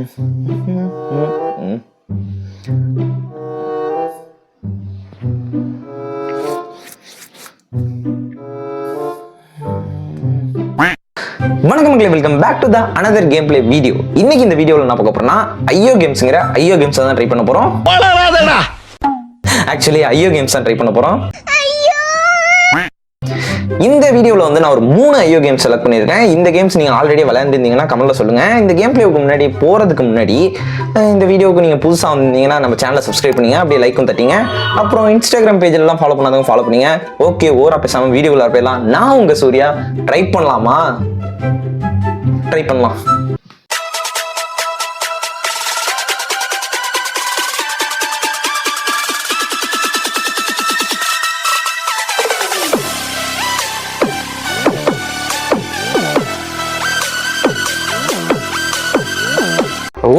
வணக்கம் மக்களே, welcome back to the another gameplay video. இன்னைக்கு இந்த வீடியோவில் என்ன பார்க்க போறோம்னா ஐயோ கேம்ஸ்ங்கிற ஐயோ கேம்ஸ் தான் ட்ரை பண்ண போறோம். ஆக்சுவலி ஐயோ கேம்ஸ் தான் ட்ரை பண்ண போறோம். இந்த வீடியோவில் வந்து நான் ஒரு 3 ஐயோ கேம்ஸ் செலக்ட் பண்ணியிருக்கேன். இந்த கேம்ஸ் நீங்கள் ஆல்ரெடி விளையாண்டுருந்தீங்கன்னா கமெண்ட்ல சொல்லுங்க. இந்த கேம் பிளேவுக்கு முன்னாடி போகிறதுக்கு முன்னாடி இந்த வீடியோவுக்கு நீங்கள் புதுசாக வந்திருந்தீங்கன்னா நம்ம சேனலை சப்ஸ்கிரைப் பண்ணிங்க, அப்படியே லைக்கும் தட்டிங்க. அப்புறம் இன்ஸ்டாகிராம் பேஜெல்லாம் ஃபாலோ பண்ணாதவங்க ஃபாலோ பண்ணிங்க. ஓகே, ஓரா பேசாமல் வீடியோவில் போயிடலாம். நான் உங்கள் சூர்யா. ட்ரை பண்ணலாமா? ட்ரை பண்ணலாம்.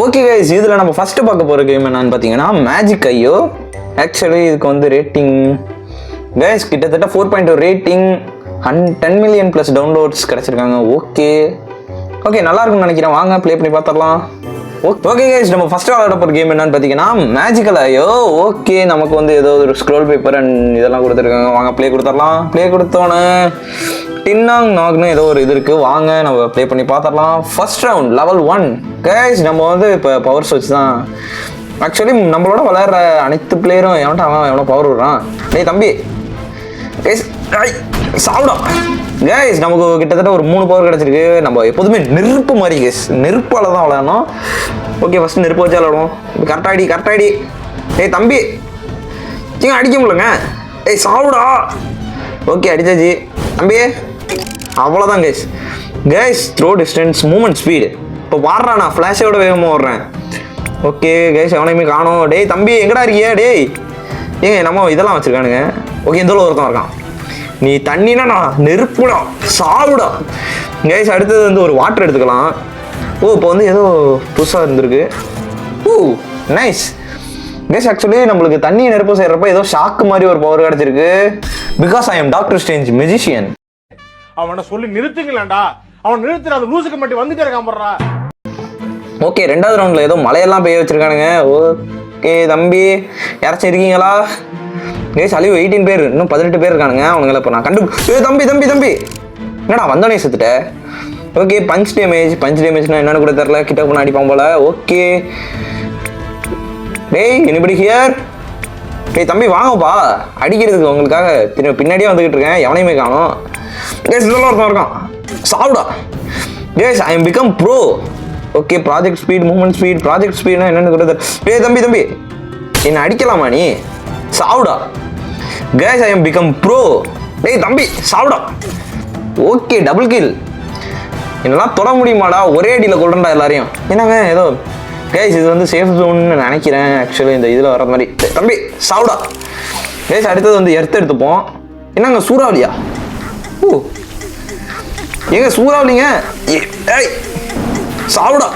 ஓகே கைஸ், இதில் நம்ம ஃபர்ஸ்ட் பார்க்க போகிற கேம் என்னன்னு பார்த்தீங்கன்னா மேஜிக் ஐயோ. ஆக்சுவலி இதுக்கு வந்து ரேட்டிங் கைஸ் கிட்டத்தட்ட 4.2 ரேட்டிங், 10 மில்லியன் ப்ளஸ் டவுன்லோட்ஸ் கிடச்சிருக்காங்க. ஓகே நல்லா இருக்கும்னு நினைக்கிறேன். வாங்க ப்ளே பண்ணி பார்த்துடலாம். ஓகே கைஸ், நம்ம ஃபர்ஸ்ட் விளையாட போகிற கேம் என்னன்னு பார்த்தீங்கன்னா மேஜிக்கல் ஐயோ. ஓகே, நமக்கு வந்து ஏதோ ஒரு ஸ்க்ரோல் பேப்பர் அண்ட் இதெல்லாம் கொடுத்துருக்காங்க. வாங்க ப்ளே கொடுத்துடலாம். ப்ளே கொடுத்தோன்னே டின்னாங் நாக்னு ஏதோ ஒரு இது இருக்குது. வாங்க நம்ம ப்ளே பண்ணி பார்த்துடலாம். First round level 1 guys. நம்ம வந்து இப்போ பவர் ஸ்விட்ச் தான். ஆக்சுவலி நம்மளோட விளையாடுற அனைத்து பிளேயரும் எவனோ பவர் விடுறான். டேய் தம்பி கைஸ், சாப்பிடா கைஸ். நமக்கு கிட்டத்தட்ட ஒரு 3 பவர் கிடச்சிருக்கு. நம்ம எப்போதுமே நெருப்பு மாதிரி கைஸ், நெருப்பால் தான் விளையாடணும். ஓகே, ஃபஸ்ட்டு நெருப்பு வச்சு விளையாடுவோம். கரெக்டாடி. ஏய் தம்பி, சிங்க அடிக்க முடியலங்க. ஏய் சாப்பிடா. ஓகே, அடிச்சாச்சு தம்பி. அவ்வளோதான் guys. Throw distance, movement speed. இப்போ வாடுறா, நான் ஃப்ளாஷோட வேகமாக ஓடுறேன். ஓகே கைஸ், எவனையுமே காணும். டேய் தம்பி எங்கடா இருக்கியா? டேய் ஏங்க நம்ம இதெல்லாம் வச்சுருக்கானுங்க. ஓகே, இந்த ஒருத்தன் இருக்கான். நீ தண்ணினா நான் நெருப்புடா, சாவுடா. கைஸ் அடுத்தது வந்து ஒரு வாட்டர் எடுத்துக்கலாம். இப்போ வந்து ஏதோ புதுசாக இருந்திருக்கு. Nice guys. ஆக்சுவலி நம்மளுக்கு தண்ணி நெருப்பு செய்கிறப்ப ஏதோ ஷாக்கு மாதிரி ஒரு பவர் கிடச்சிருக்கு. Because I am doctor strange magician. அவனை சொல்லி நிறுத்துங்களேன்டா. அவன் நிறுத்துற அந்த லூசுக்கு மட்டும் வந்துட்டே இருக்கான். ஓகே, 2வது ரவுண்டில் ஏதோ மழையெல்லாம் பெய்ய வச்சிருக்கானுங்க. ஓகே தம்பி, யாராச்சும் இருக்கீங்களா? கைஸ் அழிவு 18 பேர், இன்னும் 18 பேர் இருக்கானுங்க. அவனுங்களை இப்போ நான் தம்பி என்னடா வந்தோடனே செத்துட்ட? ஓகே, பஞ்ச் டேமேஜ்னா என்னன்னு கூட தெரியல. கிட்ட கூட அடிப்பான் போல. ஓகே டேய் எனிபடி ஹியர்? டேய் தம்பி வாங்கப்பா, அடிக்கிறதுக்கு உங்களுக்காக பின்னாடியே வந்துகிட்டு இருக்கேன். எவனையுமே காணும். கேஸ் இதெல்லாம் ஒருத்தன் இருக்கான். சாவுடா. Case I am become bro. Okay, project speed, movement speed. Project ஸ்பீட்னா என்னன்னு கூட டேய் தம்பி என்ன அடிக்கலாமா நீ? சாவுடா. Case I am become bro. டேய் தம்பி சாவுடா. Okay, double kill. என்னெல்லாம் தொட முடியுமாடா? ஒரே அடியில் கொள்றேன்டா எல்லாரையும். என்னங்க ஏதோ கைஸ் இது வந்து சேஃப் ஜோன்னு நினைக்கிறேன். ஆக்சுவலி இந்த இதில் வர மாதிரி. தம்பி சாவுடா. கைஸ் அடுத்தது வந்து எடுத்துப்போம். என்னங்க சூறாவளியா? ஏங்க சூறாவளிங்க. ஏய் சாவுடா.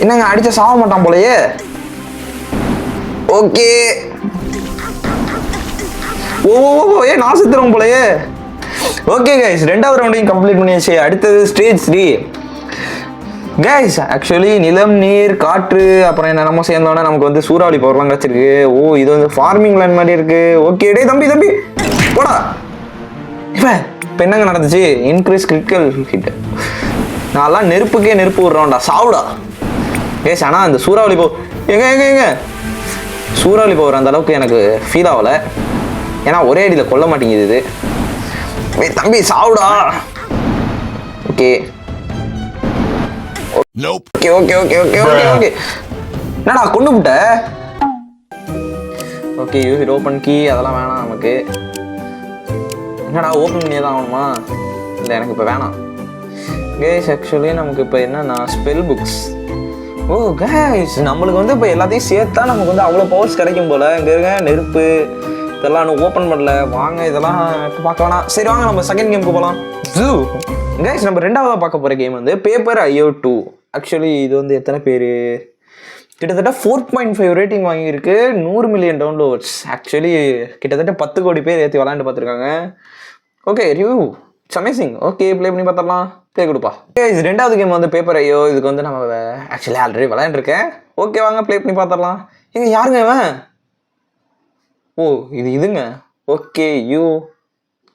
என்னங்க அடிச்சா சாவ மாட்டான் போலயே. ஓகே நான் செத்துறோம் போலயே. ஓகே கைஸ், 2வது ரவுண்டையும் கம்ப்ளீட் பண்ணியாச்சு. அடுத்தது ஸ்டேஜ் 3 கைஸ். ஆக்சுவலி நிலம், நீர், காற்று அப்புறம் என்னென்னமோ சேர்ந்தோன்னா நமக்கு வந்து சூறாவளி பவர்லாம் கிடச்சிருக்கு. இது வந்து ஃபார்மிங் லேண்ட் மாதிரி இருக்கு. ஓகே டே தம்பி போடா. இப்போ என்னங்க நடந்துச்சு? Increase critical hit. நான்லாம் நெருப்பு விடுறோம்டா. சாவுடா. கைஸ் ஆனால் அந்த சூறாவளி எங்க சூறாவளி பவர் அந்த அளவுக்கு எனக்கு ஃபீல் ஆகலை. ஏன்னா ஒரே அடியில் கொல்ல மாட்டேங்குது இது. தம்பி சாவுடா. ஓகே என்னடா கொண்டு விட்ட? Okay, use it open key. அதெல்லாம் வேணாம் நமக்கு. என்னடா ஓப்பன் பண்ணியே தான் ஆகணுமா? இல்லை எனக்கு இப்போ வேணாம். கைஸ் ஆக்சுவலி நமக்கு இப்போ என்னன்னா ஸ்பெல் புக்ஸ். கைஸ் நம்மளுக்கு வந்து இப்போ எல்லாத்தையும் சேர்த்தா நமக்கு வந்து அவ்வளோ பவர்ஸ் கிடைக்கும் போல. இங்கே இருக்க நெருப்பு இதெல்லாம் இன்னும் ஓப்பன் பண்ணல. வாங்க இதெல்லாம் இப்போ பார்க்க வேணாம். சரி வாங்க நம்ம செகண்ட் கேமுக்கு போகலாம். கைஸ் நம்ம 2வது பார்க்க போகிற கேம் வந்து பேப்பர் ஐயோ 2. ஆக்சுவலி இது வந்து எத்தனை பேர்? கிட்டத்தட்ட 4.5 ரேட்டிங் வாங்கியிருக்கு. 100 மில்லியன் டவுன்லோட்ஸ். ஆக்சுவலி கிட்டத்தட்ட 10 கோடி பேர் ஏற்றி விளாண்டு பார்த்துருக்காங்க. Okay review it's amazing. Okay play பண்ணி பார்த்துடலாம். ப்ளே கொடுப்பா. இது ரெண்டாவது கேம் வந்து பேப்பர் ஐயோ. இதுக்கு வந்து நம்ம ஆக்சுவலி ஆல்ரெடி விளையாண்டுருக்கேன். ஓகே வாங்க ப்ளே பண்ணி பார்த்துடலாம். ஏங்க யாருங்க இவன்? ஓ இதுங்க. ஓகே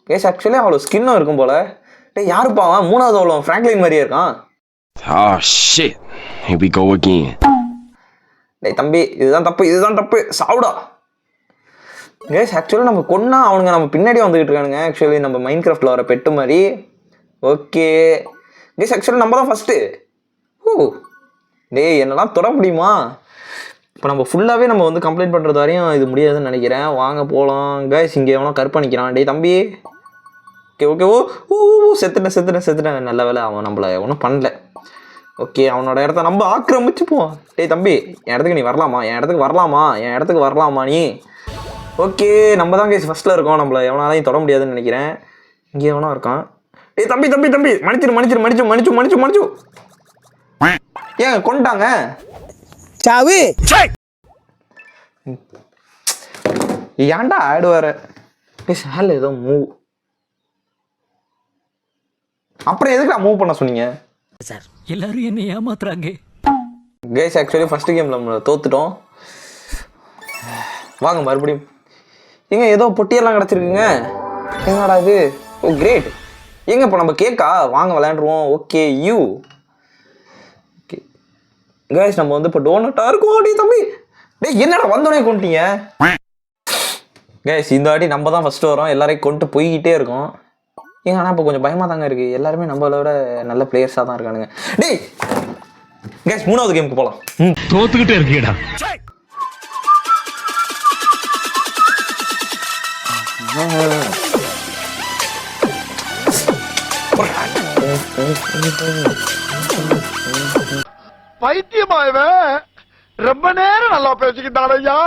கேஸ் ஆக்சுவலி அவ்வளோ ஸ்கின்னும் இருக்கும் போல. டேய் யாருப்பா அவன்? மூணாவது அவ்வளோ ஃப்ராங்க்லின் மாதிரியே இருக்கான். Oh shit. Here we go again. டேய் தம்பி இதுதான் தப்பு சாவுடா. கேஸ் ஆக்சுவலி நம்ம கொன்னா அவனுங்க நம்ம பின்னாடியே வந்துக்கிட்டு இருக்கானுங்க. ஆக்சுவலி நம்ம மைண்ட் கிராஃப்டில் வர பெட்டு மாதிரி. ஓகே கேஸ் ஆக்சுவலி நம்ம தான் ஃபஸ்ட்டு. டேய் என்னெல்லாம் தொட முடியுமா? இப்போ நம்ம ஃபுல்லாகவே நம்ம வந்து கம்ப்ளைண்ட் பண்ணுறது வரையும் இது முடியாதுன்னு நினைக்கிறேன். வாங்க போகலாம். கேஸ் இங்கே எவனோ கற்பணிக்கிறான். டேய் தம்பி ஓகே செத்துட்டேன். நல்ல வேலை அவன் நம்மளை ஒன்றும் பண்ணல. ஓகே அவனோட இடத்த நம்ம ஆக்கிரமிச்சுப்போம். டேய் தம்பி என் இடத்துக்கு நீ வரலாமா? என் இடத்துக்கு வரலாமா நீ? ஓகே நம்ம தான் கேஸ் ஃபஸ்ட்டில் இருக்கோம். நம்மளை எவனாலையும் தொட முடியாதுன்னு நினைக்கிறேன். இங்கே எவனோ இருக்கான். டேய் தம்பி மன்னிச்சிரு. ஏன் கொண்டுட்டாங்க சாவு. ஏன்டா ஆடுவார? சால் ஏதோ மூவ். அப்புறம் எதுக்கு நான் மூவ் பண்ண சொன்னீங்க சார்? எல்லாரும் என்ன ஏமாத்துறாங்க. கேஸ் ஆக்சுவலி ஃபர்ஸ்ட் கேம்ல நம்ம தோத்துட்டோம். வாங்க மறுபடியும். ஏங்க ஏதோ பொட்டியெல்லாம் கிடச்சிருக்குங்க. என்னடா இது? ஓ கிரேட். ஏங்க இப்போ நம்ம கேக்கா வாங்க விளையாண்டுருவோம். ஓகே ஓகே கேஸ் நம்ம வந்து இப்போ டோனட்டாக இருக்கும். அடி தம்பி டேய் என்னடா வந்தோடனே கொண்டுட்டீங்க? கேஸ் இந்த வாட்டி நம்ம தான் ஃபஸ்ட்டு வரோம். எல்லாரையும் கொண்டு போய்கிட்டே இருக்கோம். ஏங்க ஆனால் இப்போ கொஞ்சம் பயமாக தாங்க இருக்குது. எல்லாருமே நம்மளை விட நல்ல பிளேயர்ஸாக தான் இருக்கானுங்க. டேய் கேஸ் மூணாவது கேமுக்கு போகலாம். தோத்துக்கிட்டே இருக்கீடா. பைத்தியமாயவன் ரொம்ப நேரம் நல்லா பேசிக்கிட்டாடையா.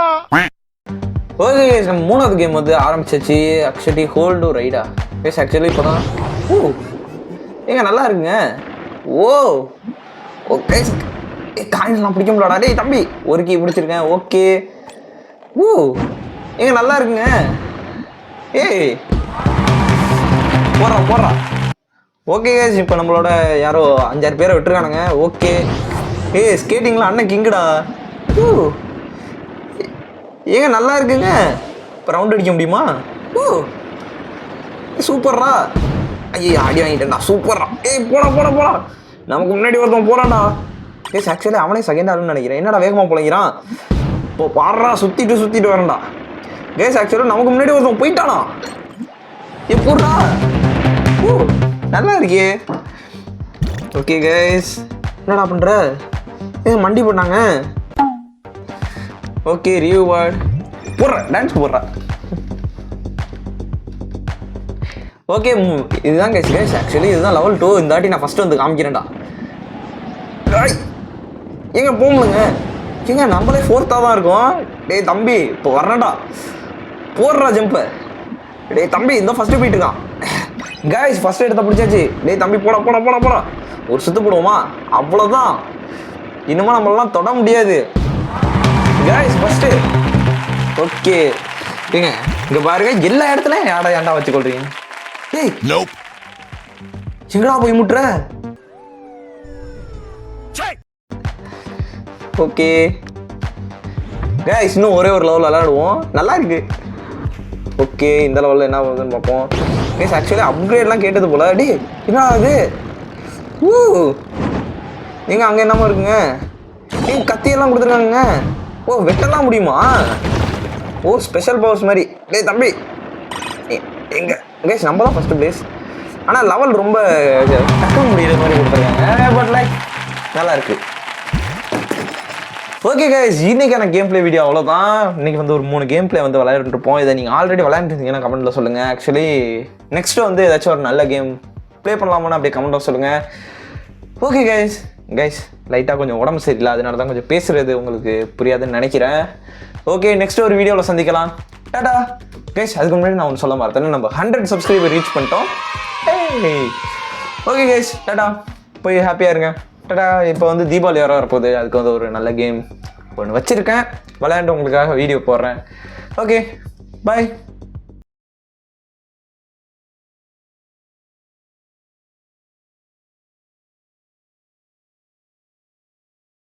ஓகே கேஸ் நம்ம மூணாவது கேம் வந்து ஆரம்பிச்சிச்சு. ஆக்சுவலி ஹோல்டு ரைடா கேஸ் ஆக்சுவலி இப்போ தான் ஏங்க நல்லா இருக்குங்க. ஓகே காயின்ஸ்லாம் பிடிக்க முடியாடா. டேய் தம்பி ஒரு கீ பிடிச்சிருக்கேன். ஓகே ஏங்க நல்லா இருக்குங்க. ஏய் போடுறா. ஓகே கேஸ் இப்போ நம்மளோட யாரோ 5-6 பேரை விட்டுருக்கானுங்க. ஓகே ஸ்கேட்டிங்லாம் அண்ணன் கிங்குடா. ஏங்க நல்லா இருக்குங்க. இப்போ ரவுண்ட் அடிக்க முடியுமா? சூப்பர்ரா. ஐயா அடி வாங்கிட்டேன்டா. சூப்பர்ரா. போடா நமக்கு முன்னாடி ஒருத்தன் போறான்டா. ஆக்சுவலி அவனே செகண்ட் ஆளுன்னு நினைக்கிறேன். என்னடா வேகமாக போலங்கிறான். இப்போ பாடுறா சுற்றிட்டு வரேன்டா. கேஸ் ஆக்சுவலி நமக்கு முன்னாடி ஒருத்தன் போயிட்டானா. எப்படா நல்லா இருக்கே. ஓகே கேஸ் என்னடா பண்ற? மண்டி போட்டாங்க. ஓகே ரிவார்ட் டான்ஸ் போடுறா. ஓகே இதுதான் கேஸ் ஆக்சுவலி இதுதான் லெவல் 2. இந்த வாட்டி நான் ஃபஸ்ட்டு வந்து காமிக்கிறேன்டா. ஏங்க போங்க ஏங்க நம்மளே 4th தான் இருக்கோம். டேய் தம்பி இப்போ வரேன்டா. போடுறா ஜம்பு. டேய் தம்பி இந்த ஃபஸ்ட்டு போயிட்டு இருக்கான். கைஸ் ஃபஸ்ட் எடுத்த பிடிச்சாச்சு. டேய் தம்பி போடா ஒரு சுத்து போடுவோமா? அவ்வளோதான். இன்னுமா நம்மளாம் தொட முடியாது. கைஸ் ஃபஸ்ட்டு ஓகே ஏங்க இங்கே பாருங்க எல்லா இடத்துலையும் ஏன்டா வச்சு கொள்றீங்க? ஏய் எங்கடா போய் முட்டுற? ஓகே கைஸ் இன்னும் ஒரே ஒரு லெவல் விளையாடுவோம். நல்லா இருக்கு. ஓகே இந்த லெவலில் என்ன வருதுன்னு பார்ப்போம். கைஸ் ஆக்சுவலி அப்கிரேட்லாம் கேட்டது போல. டி என்ன ஆகுது? நீங்கள் அங்கே என்னமா இருக்குங்க? கத்தியெல்லாம் கொடுத்துருக்காங்க. வெட்டலாம் முடியுமா? ஸ்பெஷல் பவர்ஸ் மாதிரி. டேய் தம்பி எங்க கைஸ் நம்ம தான் ஃபஸ்ட்டு பிளேஸ். ஆனால் லெவல் ரொம்ப டக்க முடியிற மாதிரி கொடுத்துருக்காங்க. பட் லைக் நல்லா இருக்கு. ஓகே கைஸ் இன்னைக்கான கேம் பிளே வீடியோ அவ்வளோதான். இன்னைக்கு வந்து ஒரு 3 கேம் பிளே வந்து விளையாண்டுருப்போம். இதை நீங்கள் ஆல்ரெடி விளையாண்டுருந்தீங்கன்னா கமெண்ட்டில் சொல்லுங்கள். ஆக்சுவலி நெக்ஸ்ட்டு வந்து ஏதாச்சும் ஒரு நல்ல கேம் ப்ளே பண்ணலாமான்னு அப்படியே கமெண்ட்டில் சொல்லுங்கள். ஓகே கைஸ் லைட்டாக கொஞ்சம் உடம்பு சரியில்லை. அதனால தான் கொஞ்சம் பேசுகிறது உங்களுக்கு புரியாதுன்னு நினைக்கிறேன். ஓகே நெக்ஸ்ட் ஒரு வீடியோவில் சந்திக்கலாம். டாடா கைஸ். அதுக்கு முன்னாடி நான் ஒன்று சொல்ல மாட்டேன். நம்ம 100 சப்ஸ்கிரைபர் ரீச் பண்ணிட்டோம். Okay guys Tata. போய் ஹாப்பியாக இருங்க. டாடா. இப்போ வந்து தீபாவளி வர வரப்போகுது. அதுக்கு வந்து ஒரு நல்ல கேம் ஒன்று வச்சுருக்கேன். விளையாண்டு உங்களுக்காக வீடியோ போடுறேன். Okay bye.